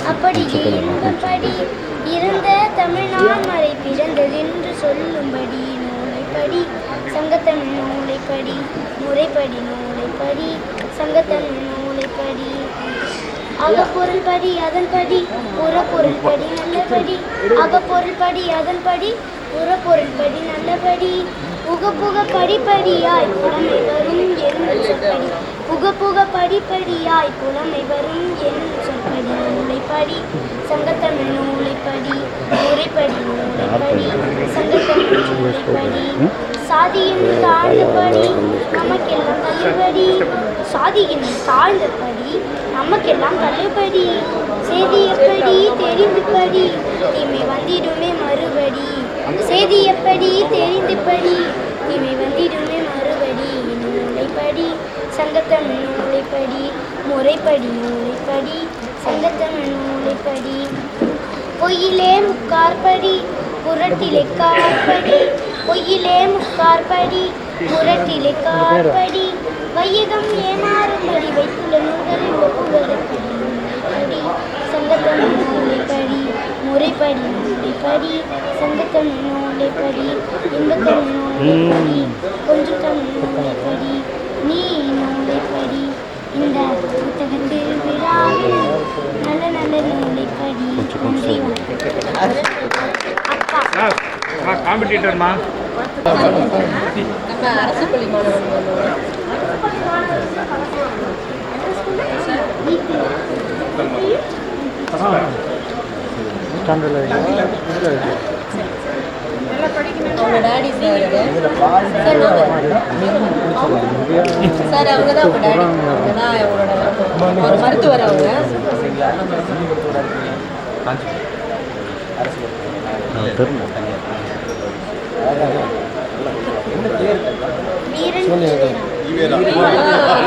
அப்படி இன்பப்படி இருந்த தமிழ்நாள் மறை பிறந்ததென்று சொல்லும்படி நூலைப்படி சங்கத்தமிழ் நூலைப்படி முறைப்படி நூலைப்படி சங்கத்தமிழ் நூலைப்படி அகப்பொருள் படி அதன்படி புறப்பொருள் படி நல்லபடி அகப்பொருள் படி அதன்படி புறப்பொருள் படி நல்லபடி புக படிப்படியாய் புலமை வரும் என்று சொற்படி புக படிப்படியாய் புலமை வரும் என்று சொற்படி நூலைப்படி சங்கத்தமிழ் நூலைப்படி முறைப்படி நூலைப்படி சங்கத்தமிழ் நூலைப்படி சாதியின் தாழ்ந்தபடி நமக்கெல்லாம் தள்ளுபடி சாதியின் தாழ்ந்தபடி நமக்கெல்லாம் தள்ளுபடி செய்தி எப்படி தெரிந்து படி தீமை வந்திடுமே மறுபடி செய்தி எப்படி தெரிந்து படி தீமை வந்திடுமே மறுபடி நூலைப்படி சங்கத்தமிழ் நூலைப்படி முறைப்படி நூலைப்படி சங்கத்தமிழ் நூலைப்படி பொய்யிலே முக்கார்படி புரட்டிலே கார்படி பொய்யிலே முக்கார்படி புரட்டிலே கார்படி வையகம் ஏமாறும்படி வைத்துள்ள நூல்களில் ஒப்புவதற்படி நூலைப்படி சங்கத்தமிழ் நூலைப்படி முறைப்படி நூலைப்படி சங்கத்தமிழ் நூலைப்படி இன்பத்தமிழ் நூலைப்படி கொஞ்சம் தமிழ் நூலைப்படி நீ நூலைப்படி இந்த புத்தகத்து விழாவில் நல்ல நல்ல நூலைப்படி நன்றி அக்கா காம்படிட்டர்மா நம்ம அரசு பள்ளி மாணவர்கள் அவங்க டாடி சார் சார் அவங்க தான் அவங்க டாடி அவங்க தான் அவங்களோட ஒரு மருத்துவர் அவங்க வீரன்